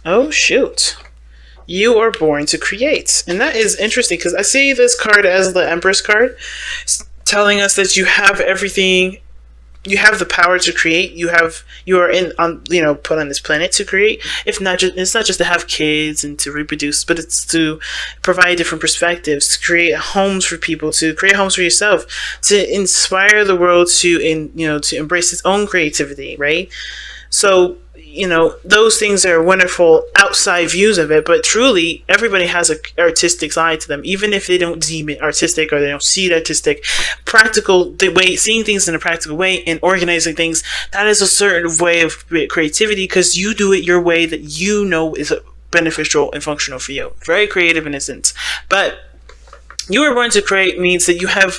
Oh, shoot. You are born to create. And that is interesting because I see this card as the Empress card, telling us that you have everything. You have the power to create. You are in on put on this planet to create. If not just it's not just to have kids and to reproduce, but it's to provide different perspectives, to create homes for people, to create homes for yourself, to inspire the world to embrace its own creativity, right? So, those things are wonderful outside views of it, but truly everybody has an artistic side to them, even if they don't deem it artistic or they don't see it artistic. Practical, the way, seeing things in a practical way and organizing things, that is a certain way of creativity because you do it your way that you know is beneficial and functional for you. Very creative in a sense. But you were born to create means that you have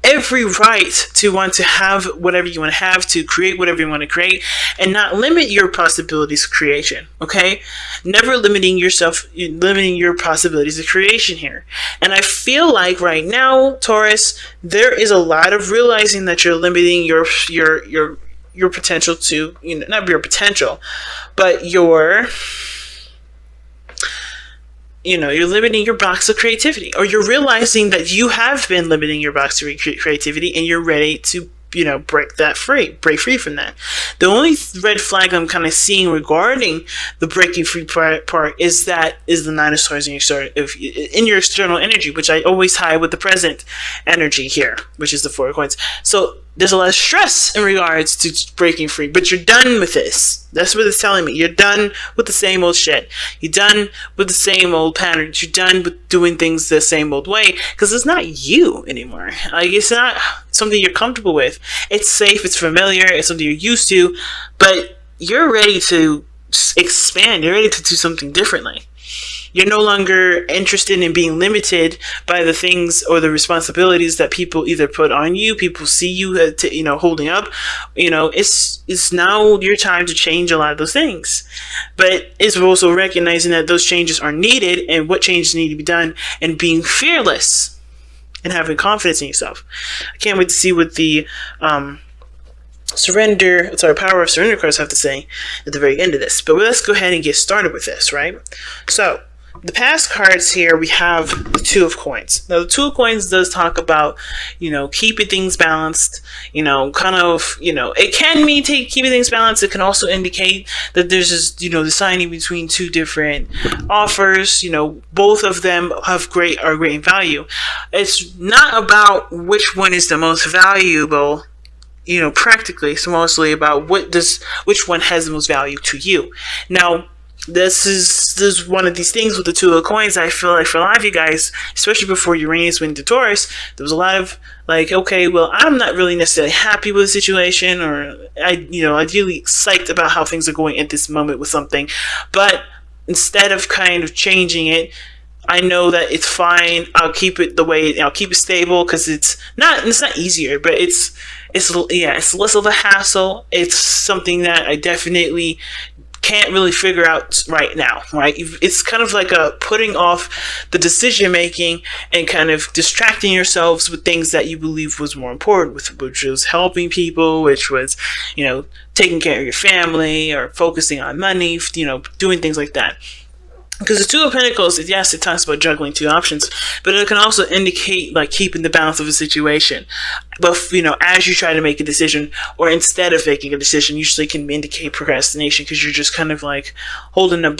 every right to want to have whatever you want to have, to create whatever you want to create, and not limit your possibilities of creation, okay? Never limiting yourself, limiting your possibilities of creation here. And I feel like right now, Taurus, there is a lot of realizing that you're limiting your potential to, not your potential, but you're limiting your box of creativity, or you're realizing that you have been limiting your box of creativity and you're ready to, break free from that. The only red flag I'm kind of seeing regarding the breaking free part is the Nine of Swords in your external energy, which I always tie with the present energy here, which is the Four of Coins. So there's a lot of stress in regards to breaking free, but you're done with this. That's what it's telling me. You're done with the same old shit. You're done with the same old patterns. You're done with doing things the same old way because it's not you anymore. Like, it's not something you're comfortable with. It's safe. It's familiar. It's something you're used to, but you're ready to expand. You're ready to do something differently. You're no longer interested in being limited by the things or the responsibilities that people either put on you, people see you, holding up. It's now your time to change a lot of those things. But it's also recognizing that those changes are needed and what changes need to be done, and being fearless and having confidence in yourself. I can't wait to see what the power of surrender cards have to say at the very end of this. But let's go ahead and get started with this, right? So the past cards here, we have the Two of Coins. Now, the Two of Coins does talk about, keeping things balanced, it can mean keeping things balanced. It can also indicate that there's just, deciding between two different offers. Both of them are great in value. It's not about which one is the most valuable, practically. It's mostly about which one has the most value to you. Now, this is one of these things with the Two of Coins. I feel like for a lot of you guys, especially before Uranus went into Taurus, there was a lot of like, okay, well, I'm not really necessarily happy with the situation, or ideally psyched about how things are going at this moment with something. But instead of kind of changing it, I know that it's fine. I'll keep it the way. I'll keep it stable because it's not easier, but it's less of a hassle. It's something that I definitely can't really figure out right now, right? It's kind of like a putting off the decision making and kind of distracting yourselves with things that you believe was more important, which was helping people, which was, taking care of your family or focusing on money, doing things like that. Because the Two of Pentacles, yes, it talks about juggling two options, but it can also indicate like keeping the balance of a situation. But as you try to make a decision, or instead of making a decision, usually can indicate procrastination because you're just kind of like holding them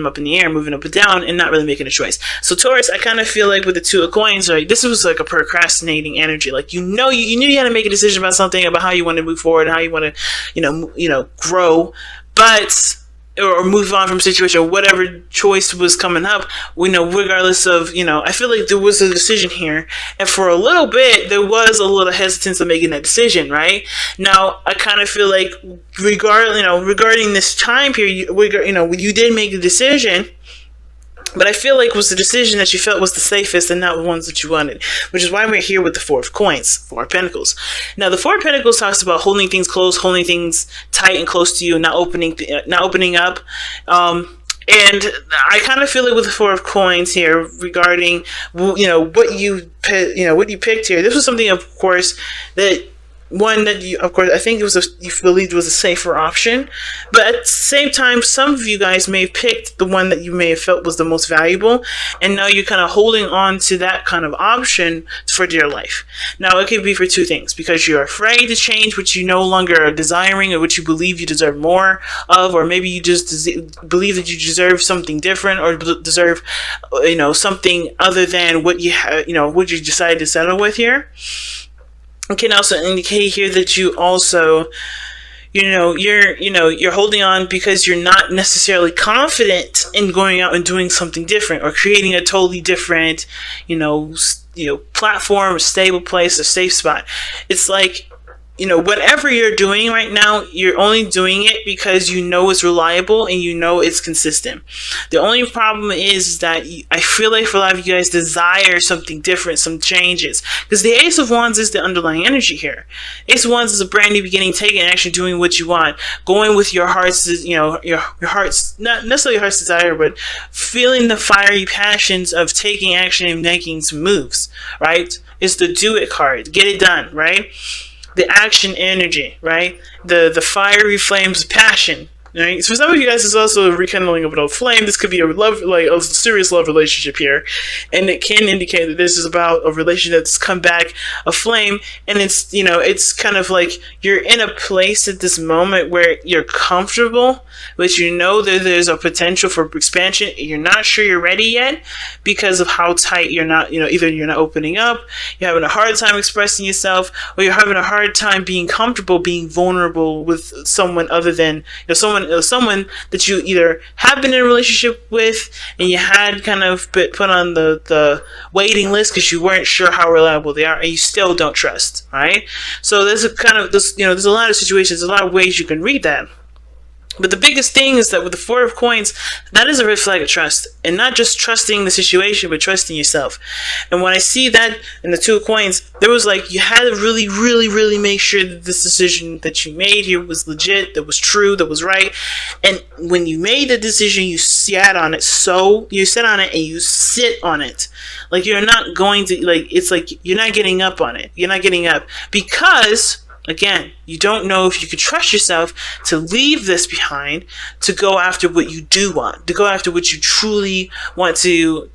up in the air, moving up and down, and not really making a choice. So Taurus, I kind of feel like with the Two of Coins, like this was like a procrastinating energy. Like you knew you had to make a decision about something, about how you want to move forward, how you want to grow, but or move on from situation, or whatever choice was coming up, regardless of, I feel like there was a decision here, and for a little bit, there was a little hesitance of making that decision, right? Now, I kind of feel like, regarding this time period, you did make a decision, but I feel like it was the decision that you felt was the safest and not the ones that you wanted, which is why we're here with the Four of Coins, Four of Pentacles. Now, the Four of Pentacles talks about holding things close, holding things tight and close to you, not opening up. And I kind of feel it with the Four of Coins here regarding, what you picked here. This was something, of course, that one that you, of course, I think it was you believed was a safer option, but at the same time, some of you guys may have picked the one that you may have felt was the most valuable, and now you're kind of holding on to that kind of option for dear life. Now, it could be for two things: because you're afraid to change what you no longer are desiring, or what you believe you deserve more of, or maybe you just believe that you deserve something different, or deserve, something other than what you have, what you decided to settle with here. It can also indicate here that you also, you're holding on because you're not necessarily confident in going out and doing something different, or creating a totally different, platform, a stable place, a safe spot. It's like, whatever you're doing right now, you're only doing it because you know it's reliable and you know it's consistent. The only problem is that I feel like for a lot of you guys desire something different, some changes. Because the Ace of Wands is the underlying energy here. Ace of Wands is a brand new beginning, taking action, doing what you want, going with your heart's, your heart's, not necessarily your heart's desire, but feeling the fiery passions of taking action and making some moves, right? It's the do it card. Get it done, right? The action energy, right? The fiery flames of passion, right? So for some of you guys, it's also a rekindling of an old flame. This could be a love, like a serious love relationship here, and it can indicate that this is about a relationship that's come back aflame. And it's, it's kind of like you're in a place at this moment where you're comfortable, but that there's a potential for expansion. You're not sure you're ready yet because of how tight you're not. Either you're not opening up, you're having a hard time expressing yourself, or you're having a hard time being comfortable, being vulnerable with someone other than someone that you either have been in a relationship with and you had kind of put on the waiting list because you weren't sure how reliable they are, and you still don't trust, right? So there's there's a lot of situations, a lot of ways you can read that. But the biggest thing is that with the Four of Coins, that is a red flag of trust. And not just trusting the situation, but trusting yourself. And when I see that in the Two of Coins, there was like, you had to really, really, really make sure that this decision that you made here was legit, that was true, that was right. And when you made the decision, you sat on it. So you sit on it and you sit on it. Like you're not going to, it's like you're not getting up on it. You're not getting up because, again, you don't know if you could trust yourself to leave this behind, to go after what you do want, to go after what you truly want to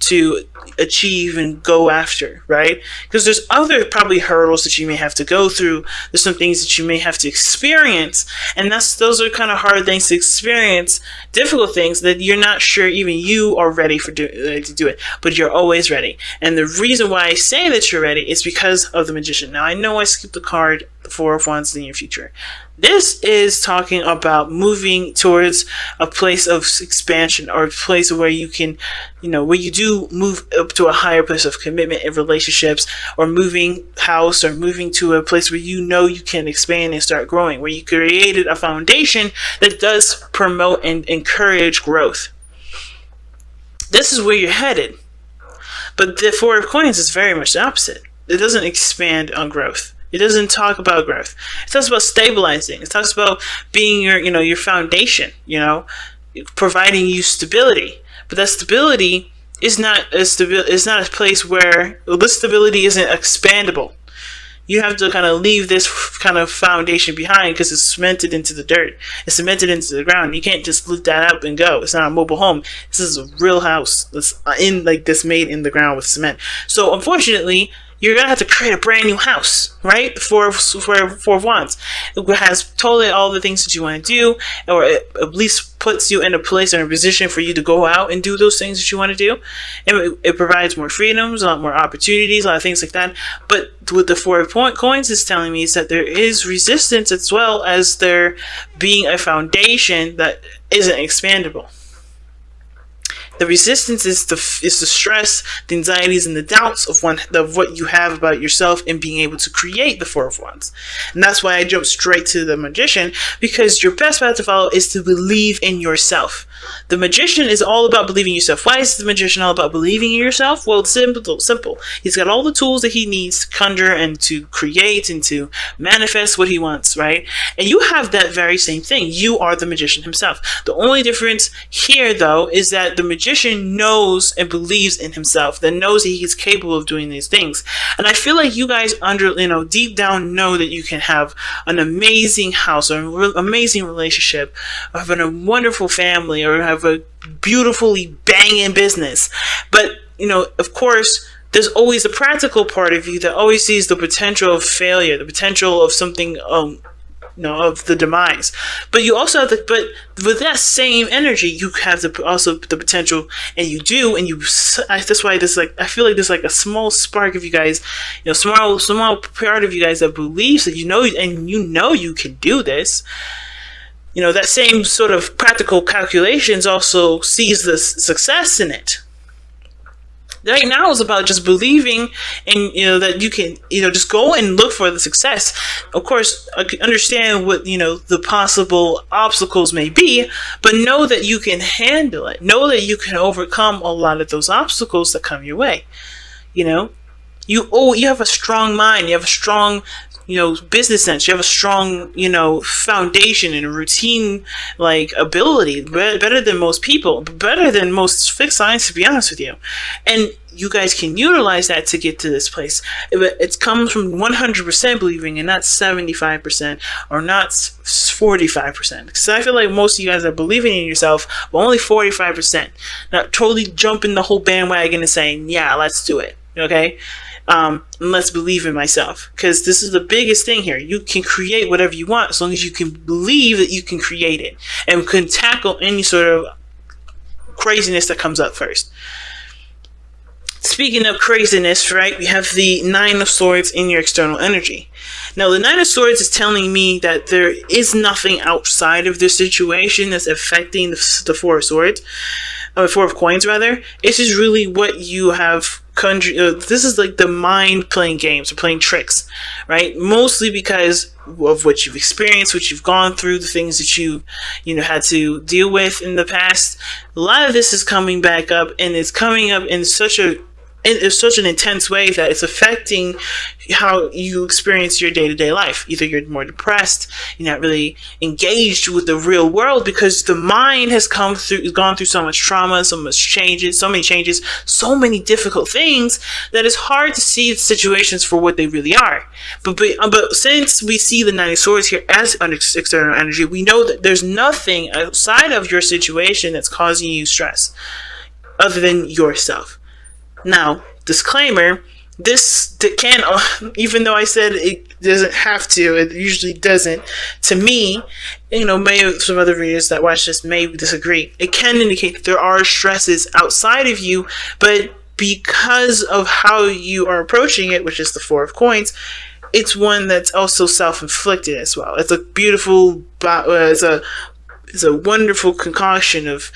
achieve and go after, right? Because there's other probably hurdles that you may have to go through. There's some things that you may have to experience, and those are kind of hard things to experience, difficult things that you're not sure even you are ready to do it, but you're always ready. And the reason why I say that you're ready is because of the Magician. Now, I know I skipped the card, the Four of Wands in your future. This is talking about moving towards a place of expansion, or a place where you can, where you do move up to a higher place of commitment in relationships, or moving house, or moving to a place where you can expand and start growing, where you created a foundation that does promote and encourage growth. This is where you're headed. But the Four of Coins is very much the opposite. It doesn't expand on growth. It doesn't talk about growth. It talks about stabilizing. It talks about being your foundation, providing you stability. But that stability is not a place where this stability isn't expandable. You have to kind of leave this kind of foundation behind because it's cemented into the dirt. It's cemented into the ground. You can't just lift that up and go. It's not a mobile home. This is a real house that's made in the ground with cement. So unfortunately, you're going to have to create a brand new house, right? Four of Wands. It has totally all the things that you want to do, or it at least puts you in a place or a position for you to go out and do those things that you want to do. And it provides more freedoms, a lot more opportunities, a lot of things like that. But what the Four of Coins is telling me is that there is resistance, as well as there being a foundation that isn't expandable. The resistance is the stress, the anxieties, and the doubts of what you have about yourself and being able to create the Four of Wands. And that's why I jumped straight to the Magician, because your best path to follow is to believe in yourself. The Magician is all about believing in yourself. Why is the Magician all about believing in yourself? Well, it's simple. He's got all the tools that he needs to conjure and to create and to manifest what he wants, right? And you have that very same thing. You are the Magician himself. The only difference here, though, is that the Magician magician knows and believes in himself, that knows that he's capable of doing these things. And I feel like you guys deep down know that you can have an amazing house or an amazing relationship, or have a wonderful family, or have a beautifully banging business. But, of course, there's always a practical part of you that always sees the potential of failure, the potential of something, of the demise. But you also have but with that same energy, you have also the potential, and that's why I feel like there's like a small spark of you guys, small part of you guys that believes that you can do this. That same sort of practical calculations also sees the success in it. Right now is about just believing and that you can just go and look for the success. Of course, I can understand what the possible obstacles may be, but know that you can handle it. Know that you can overcome a lot of those obstacles that come your way. You have a strong mind. You have a strong business sense. You have a strong, foundation and a routine ability, better than most people, better than most fixed signs, to be honest with you. And you guys can utilize that to get to this place. It comes from 100% believing and not 75% or not 45%. Because I feel like most of you guys are believing in yourself, but only 45%. Not totally jumping the whole bandwagon and saying, yeah, let's do it. Okay? And let's believe in myself, because this is the biggest thing here. You can create whatever you want as long as you can believe that you can create it and can tackle any sort of craziness that comes up first. Speaking of craziness, right, we have the Nine of Swords in your external energy. Now, the Nine of Swords is telling me that there is nothing outside of this situation that's affecting the Four of Swords. Four of Coins, rather. It's just really what you have this is like the mind playing games or playing tricks, right? Mostly because of what you've experienced, what you've gone through, the things that you had to deal with in the past. A lot of this is coming back up, and it's coming up in such an intense way that it's affecting how you experience your day-to-day life. Either you're more depressed, you're not really engaged with the real world because the mind has gone through so much trauma, so many changes, so many difficult things that it's hard to see situations for what they really are. But since we see the Nine of Swords here as an external energy, we know that there's nothing outside of your situation that's causing you stress other than yourself. Now, disclaimer, this can, even though I said it doesn't have to, it usually doesn't, to me, maybe some other readers that watch this may disagree. It can indicate that there are stresses outside of you, but because of how you are approaching it, which is the Four of Coins, it's one that's also self-inflicted as well. It's a beautiful, it's a wonderful concoction of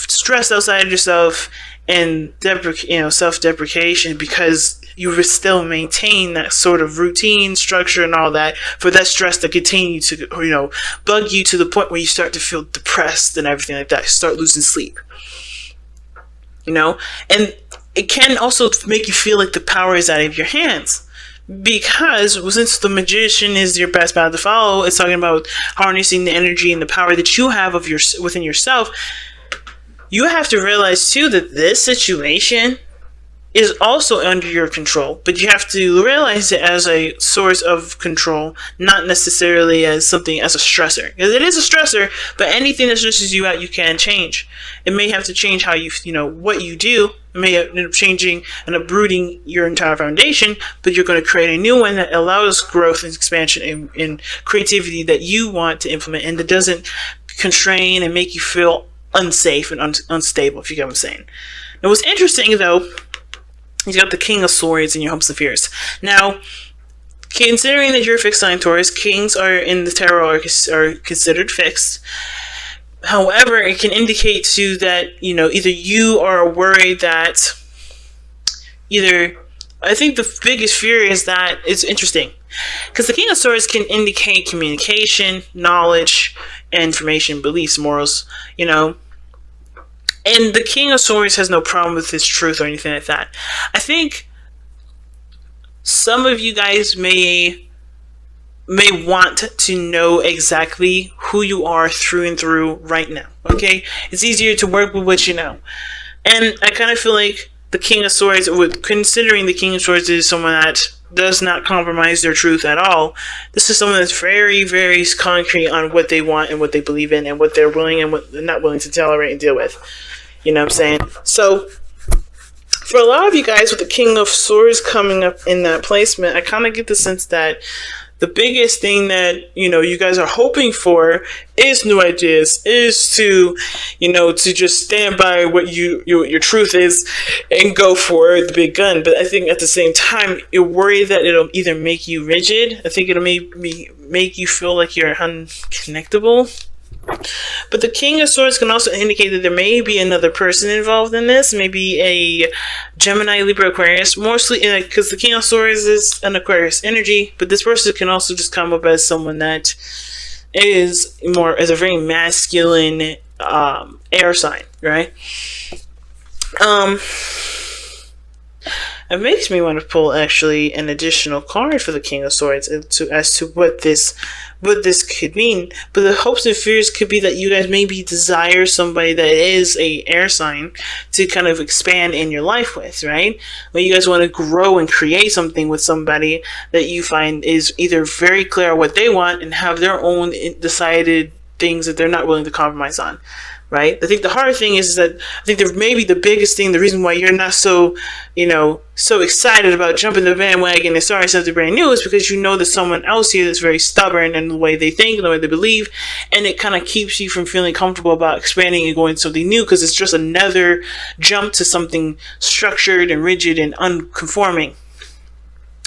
stress outside of yourself and self-deprecation, because you still maintain that sort of routine, structure, and all that for that stress to continue to bug you to the point where you start to feel depressed and everything like that. You start losing sleep. And it can also make you feel like the power is out of your hands. Because since the Magician is your best path to follow, it's talking about harnessing the energy and the power that you have within yourself. You have to realize too that this situation is also under your control, but you have to realize it as a source of control, not necessarily as something as a stressor. Because it is a stressor, but anything that stresses you out, you can change. It may have to change how what you do. It may end up changing and uprooting your entire foundation, but you're going to create a new one that allows growth and expansion and creativity that you want to implement, and that doesn't constrain and make you feel unsafe and unstable, if you get what I'm saying. Now, what's interesting though, you got the King of Swords in your hopes and fears. Now, considering that you're a fixed sign Taurus, kings in the tarot are considered fixed. However, it can indicate to that either you are worried that I think the biggest fear is that it's interesting because the King of Swords can indicate communication, knowledge, information, beliefs, morals, and the King of Swords has no problem with his truth or anything like that. I think some of you guys may may want to know exactly who you are through and through right now. Okay, it's easier to work with what you know, and I kind of feel like the King of Swords, considering the King of Swords is someone that does not compromise their truth at all. This is someone that's very, very concrete on what they want and what they believe in and what they're willing and what they're not willing to tolerate and deal with. You know what I'm saying? So for a lot of you guys with the King of Swords coming up in that placement, I kind of get the sense that the biggest thing that, you know, you guys are hoping for is new ideas, is to, you know, to just stand by what your truth is and go for the big gun. But I think at the same time, you're worried that it'll either make you rigid. I think it'll make you feel like you're unconnectable. But the King of Swords can also indicate that there may be another person involved in this, maybe a Gemini, Libra, Aquarius, mostly because the King of Swords is an Aquarius energy, but this person can also just come up as someone that is more as a very masculine air sign, right? It makes me want to pull actually an additional card for the King of Swords as to what this could mean. But the hopes and fears could be that you guys maybe desire somebody that is a air sign to kind of expand in your life with, right? When you guys want to grow and create something with somebody that you find is either very clear what they want and have their own decided things that they're not willing to compromise on. Right? I think the hard thing is that I think that maybe the biggest thing, the reason why you're not so, you know, so excited about jumping the bandwagon and starting something brand new is because you know there's someone else here that's very stubborn in the way they think and the way they believe, and it kind of keeps you from feeling comfortable about expanding and going to something new because it's just another jump to something structured and rigid and unconforming.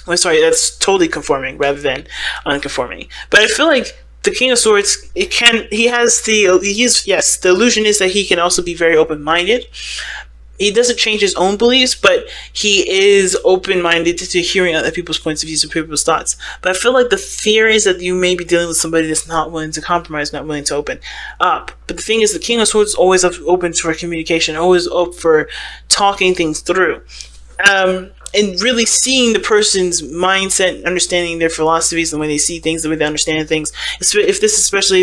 I'm sorry, that's totally conforming rather than unconforming. But I feel like the King of Swords, the illusion is that he can also be very open-minded. He doesn't change his own beliefs, but he is open-minded to hearing other people's points of view and people's thoughts. But I feel like the fear is that you may be dealing with somebody that's not willing to compromise, not willing to open up. But the thing is, the King of Swords is always open for communication, always up for talking things through. And really seeing the person's mindset, understanding their philosophies, the way they see things, the way they understand things. Especially if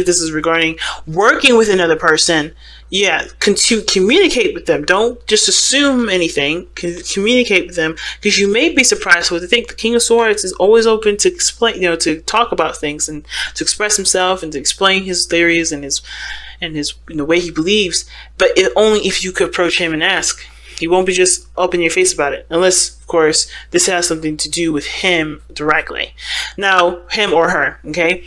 this is regarding working with another person, yeah, to communicate with them. Don't just assume anything. Communicate with them, because you may be surprised what they think. The King of Swords is always open to explain, you know, to talk about things and to express himself and to explain his theories and his you know, way he believes. But only if you could approach him and ask. He won't be just up in your face about it, unless, of course, this has something to do with him directly. Now, him or her, okay?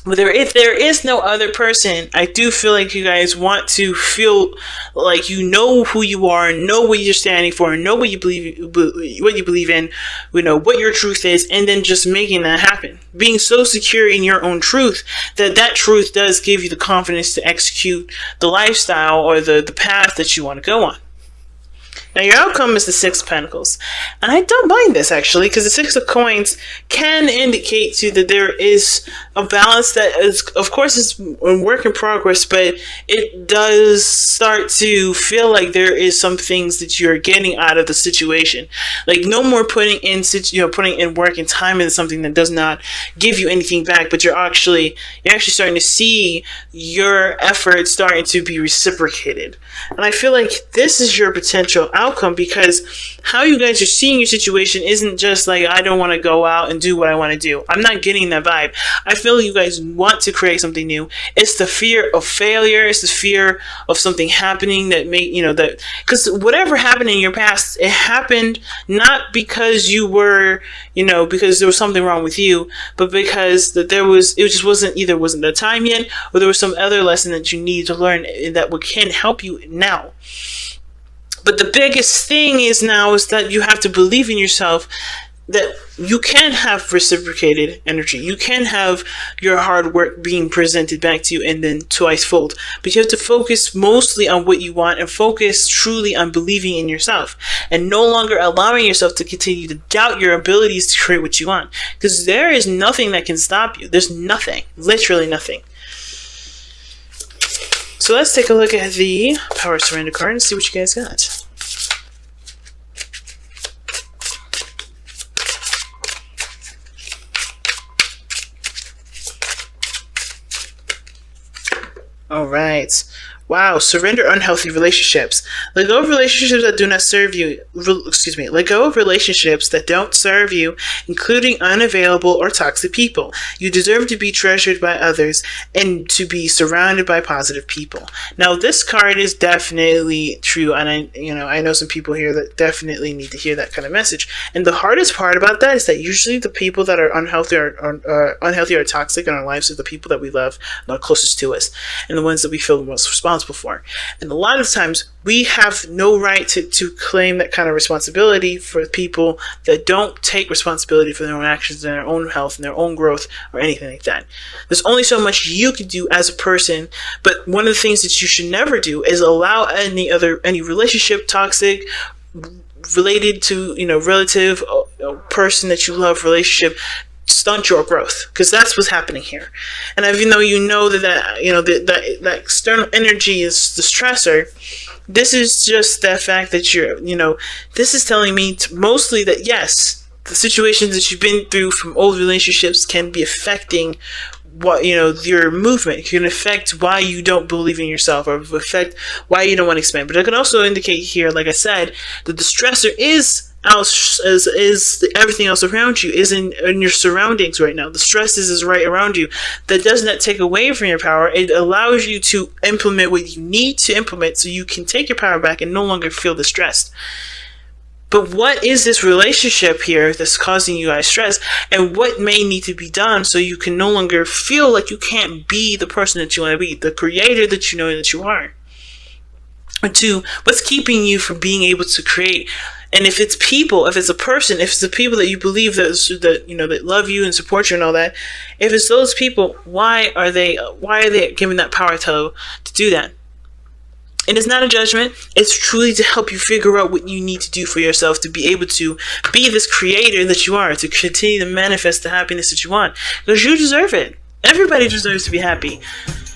But if there is no other person, I do feel like you guys want to feel like you know who you are, know what you're standing for, know what you believe in, you know, what your truth is, and then just making that happen. Being so secure in your own truth that truth does give you the confidence to execute the lifestyle or the path that you want to go on. Now, your outcome is the Six of Pentacles. And I don't mind this, actually, because the Six of Coins can indicate to you that there is a balance that is, of course, is a work in progress, but it does start to feel like there is some things that you're getting out of the situation. Like, no more putting in work and time into something that does not give you anything back, but you're actually starting to see your efforts starting to be reciprocated. And I feel like this is your potential outcome, because how you guys are seeing your situation isn't just like, I don't want to go out and do what I want to do. I'm not getting that vibe. I feel you guys want to create something new. It's the fear of failure. It's the fear of something happening that because whatever happened in your past, it happened not because you were, because there was something wrong with you, but because it just wasn't the time yet, or there was some other lesson that you need to learn that can help you now. But the biggest thing is that you have to believe in yourself, that you can have reciprocated energy. You can have your hard work being presented back to you and then twice-fold. But you have to focus mostly on what you want and focus truly on believing in yourself and no longer allowing yourself to continue to doubt your abilities to create what you want. Because there is nothing that can stop you. There's nothing. Literally nothing. So let's take a look at the Power Surrender card and see what you guys got. All right. Wow. Surrender unhealthy relationships. Let go of relationships that do not serve you. Excuse me. Let go of relationships that don't serve you, including unavailable or toxic people. You deserve to be treasured by others and to be surrounded by positive people. Now, this card is definitely true, and I know some people here that definitely need to hear that kind of message. And the hardest part about that is that usually the people that are unhealthy or toxic in our lives are the people that we love and are closest to us, and the ones that we feel the most responsible for. And a lot of times we have no right to claim that kind of responsibility for people that don't take responsibility for their own actions and their own health and their own growth or anything like that. There's only so much you can do as a person, but one of the things that you should never do is allow any relationship, toxic, related to, relative, person that you love, relationship, stunt your growth, because that's what's happening here. And even though that external energy is the stressor, this is just that fact that this is telling me mostly that yes, the situations that you've been through from old relationships can be affecting what your movement. It can affect why you don't believe in yourself, or affect why you don't want to expand. But it can also indicate here, like I said, that the stressor is everything else around you, is in your surroundings right now. The stress is right around you. That does not take away from your power. It allows you to implement what you need to implement so you can take your power back and no longer feel distressed. But what is this relationship here that's causing you guys stress, and what may need to be done so you can no longer feel like you can't be the person that you want to be, the creator that you know that you are? Or two, what's keeping you from being able to create? And if it's people, if it's a person, if it's the people that you believe that love you and support you and all that, if it's those people, why are they giving that power to do that? And it's not a judgment. It's truly to help you figure out what you need to do for yourself to be able to be this creator that you are, to continue to manifest the happiness that you want, because you deserve it. Everybody deserves to be happy.